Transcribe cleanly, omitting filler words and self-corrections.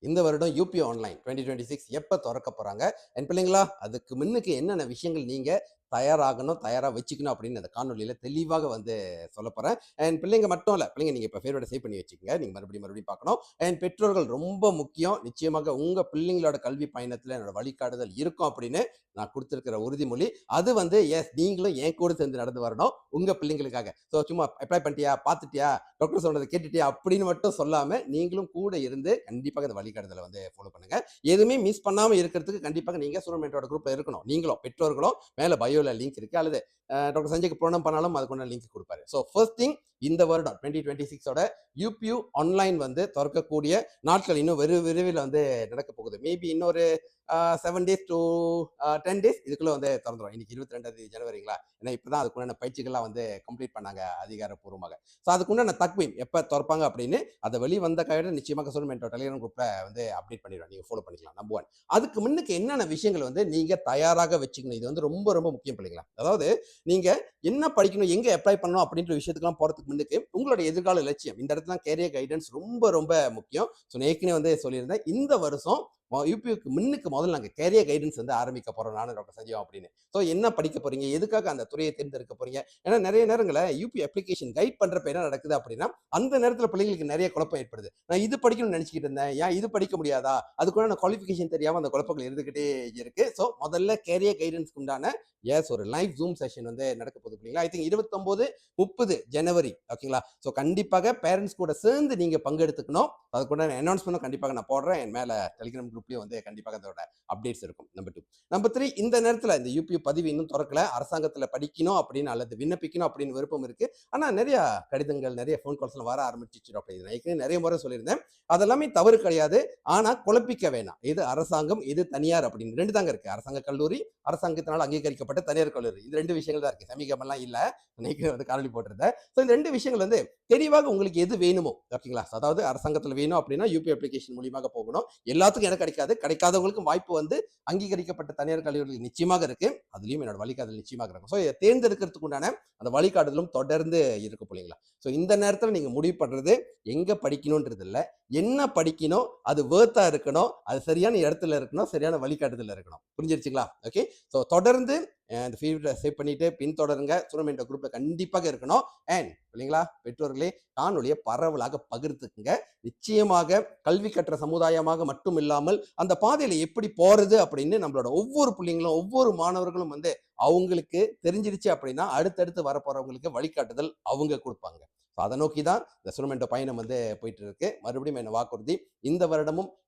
இந்த வருடம் UP online 2026 எப்போ திறக்க போறாங்க? என் பிள்ளைங்களா, அதுக்கு முன்னுக்கு என்னென்ன விஷயங்கள் நீங்க தயாராகணும், தயாரா வச்சுக்கணும் அப்படின்னு அந்த காணொலியில தெளிவாக வந்து சொல்லப் போறேன். என் பிள்ளைங்க மட்டும் இல்ல, பிள்ளைங்க நீங்க இப்ப ஃபேவரைட்ட சேவ் பண்ணி வச்சுக்கங்க. நீங்க மறுபடியும் மறுபடியும் பார்க்கணும். என் பெற்றோர்கள் ரொம்ப முக்கியம். நிச்சயமாக உங்க பிள்ளைங்களோட கல்வி பயணத்துல என்னோட வழிகாட்டுதல் இருக்கும் அப்படின்னு நான் குடுத்திருக்கிற உறுதிமொழி. அது வந்து நீங்களும் என் கூட சேர்ந்து நடந்து வரணும், உங்க பிள்ளைங்களுக்காக. சும்மா அப்ளை பண்ணிட்டியா? பார்த்துட்டியா? டாக்டர் சொன்னதை கேட்டுட்டியா? அப்படின்னு மட்டும் சொல்லாம, நீங்களும் கூட இருந்து கண்டிப்பாக இந்த வழிகாட்டுதலை வந்து ஃபாலோ பண்ணுங்க. எதுவுமே மிஸ் பண்ணாம இருக்கிறதுக்கு கண்டிப்பாக நீங்க ஸ்டூடெண்ட் குரூப்ல இருக்கணும். நீங்களும் பெற்றோர்களும் மேல பயோல லிங்க் இருக்கு, அல்லது டாக்டர் சஞ்சய்க்கு ப்ரோனம் பண்ணாலும் அதுக்குள்ள லிங்க் கொடுப்பாரு. ஃபர்ஸ்ட் திங், இந்த வருடம் 2026ஓட யூபியூ ஆன்லைன் வந்து திறக்கக்கூடிய நாட்கள் இன்னும் விரைவில் வந்து நடக்க போகுது. மேபி இன்னொரு 7 டேஸ் டு 10 டேஸ் இதுக்குள்ள வந்து திறந்துடும். இன்னைக்கு 22 ஜனவரிங்களா, ஏன்னா இப்பதான் அதுக்குண்டான பயிற்சிகள்லாம் வந்து கம்ப்ளீட் பண்ணாங்க அதிகாரப்பூர்வமாக. அதுக்குண்டான தக்வீம் எப்ப திறப்பாங்க அப்படின்னு அதை வெளி வந்த கையோட நிச்சயமாக ஸ்டூடெண்ட் டெலிகிராம் குரூப்ல வந்து அப்டேட் பண்ணிடுவேன். நீங்க ஃபாலோ பண்ணிக்கலாம். நம்பர் 1. அதுக்கு முன்னுக்கு என்னென்ன விஷயங்கள் வந்து நீங்க தயாராக வச்சுக்கணும், இது வந்து ரொம்ப ரொம்ப முக்கியம் பிள்ளைங்களா. அதாவது நீங்க என்ன படிக்கணும், எங்க அப்ளை பண்ணணும் அப்படின்ற விஷயத்துக்குலாம் போறதுக்கு முன்னுக்கு உங்களோட எதிர்கால லட்சியம், இந்த இடத்துல கேரியர் கைடன்ஸ் ரொம்ப ரொம்ப முக்கியம். நான் ஏற்கனவே வந்து சொல்லியிருந்தேன், இந்த வருஷம் யூபிக்கு முன்னுக்கு முதல்ல நாங்கள் கேரியர் கைடன்ஸ் வந்து ஆரம்பிக்க போறோம், நானும் டாக்டர் சஞ்சீவம் அப்படின்னு. என்ன படிக்க போறீங்க, எதுக்காக அந்த துறையை தேர்ந்தெடுக்க போறீங்க. ஏன்னா நிறைய நேரங்களில் யூபி அப்ளிகேஷன் கைட் பண்றப்ப என்ன நடக்குது அப்படின்னா, அந்த நேரத்தில் பிள்ளைங்களுக்கு நிறைய குழப்பம் ஏற்படுது. நான் இது படிக்கணும்னு நினைச்சிட்டு இருந்தேன், ஏன் இது படிக்க முடியாதா, அதுக்குள்ள குவாலிஃபிகேஷன் தெரியாம அந்த குழப்பங்கள் இருந்துகிட்டே இருக்கு. முதல்ல கேரியர் கைடன்ஸ்க்கு உண்டான ஒரு லைவ் ஜூம் செஷன் வந்து நடக்க போகுது பிள்ளைங்களா. ஐ திங்க் 29, 30 ஜனவரி. ஓகேங்களா. கண்டிப்பாக பேரண்ட்ஸ் கூட சேர்ந்து நீங்க பங்கெடுத்துக்கணும். அதுக்குள்ள அனௌன்ஸ்மெண்ட் கண்டிப்பாக நான் போடுறேன். என் மேல டெலிகிராம் குரூப்லயும் வந்து கண்டிப்பாக அதோட அப்டேட்ஸ் இருக்கும். நம்பர் 2. நம்பர் 3, இந்த நேரத்தில் இந்த யூபி பதிவு இன்னும் திறக்கல. அரசாங்கத்துல படிக்கணும் அப்படின்னு அல்லது விண்ணப்பிக்கணும் அப்படின்னு விருப்பம் இருக்கு. ஆனா நிறைய கடிதங்கள், நிறைய ஃபோன் கால்ஸ் வர ஆரம்பிச்சிச்சு. அப்படின்னு நிறைய முறை சொல்லியிருந்தேன். அதெல்லாமே தவறு கிடையாது. ஆனா குழப்பிக்க வேணாம். இது அரசாங்கம், இது தனியார் அப்படின்னு 2 தாங்க இருக்கு. அரசாங்க கல்லூரி, அரசாங்கத்தினால் அங்கீகரிக்கப்பட்ட தனியார் கல்லூரி. இது 2 விஷயங்கள் தான் இருக்கு. சமீபமெல்லாம் இல்ல. வந்து காணொலி போட்டிருந்தேன். இந்த 2 விஷயங்கள் வந்து தெளிவாக உங்களுக்கு எது வேணுமோ, ஓகேங்களா. அதாவது அரசாங்கத்தில் வேணும் அப்படின்னா யூபி அப்ளிகேஷன் மூலியமாக போகணும். எல்லாத்துக்கும் எனக்கு கிடைக்காது. கிடைக்காதவங்களுக்கும் வாய்ப்பு வந்து அங்கீகரிக்கப்பட்ட தனியார் கல்லூரிகள் நிச்சயமாக இருக்கு. அதுலயும் என்னோட வழிகாட்டுதல் நிச்சயமாக இருக்கும். தேர்ந்தெடுக்கிறதுக்கு உண்டான அந்த வழிகாட்டுதலும் தொடர்ந்து இருக்கு பிள்ளைங்களா. இந்த நேரத்தில் நீங்க முடிவு பண்றது எங்க படிக்கணும்ன்றது இல்ல, என்ன படிக்கணும், அது வேர்த்தா இருக்கணும், அது சரியான இடத்துல இருக்கணும், சரியான வழிகாட்டுதல் இருக்கணும். புரிஞ்சிருச்சுங்களா? ஓகே. தொடர்ந்து இந்த ஃபீல்ட சேவ் பண்ணிட்டு பின்தொடருங்க. ஸ்டூடெண்ட் குரூப்ல கண்டிப்பாக இருக்கணும். அண்ட் இல்லைங்களா, பெற்றோர்களே காணொலியை பரவலாக பகிர்ந்துக்குங்க. நிச்சயமாக கல்வி கற்ற சமுதாயமாக மட்டும் இல்லாமல் அந்த பாதையில எப்படி போறது அப்படின்னு நம்மளோட ஒவ்வொரு பிள்ளைங்களும், ஒவ்வொரு மாணவர்களும் வந்து அவங்களுக்கு தெரிஞ்சிருச்சு அப்படின்னா அடுத்தடுத்து வரப்போறவங்களுக்கு வழிகாட்டுதல் அவங்க கொடுப்பாங்க. அதை நோக்கி தான் இந்த ஸ்டூடெண்ட் பயணம் வந்து போயிட்டு இருக்கு. மறுபடியும் என்ன வாக்குறுதி, இந்த வருடமும்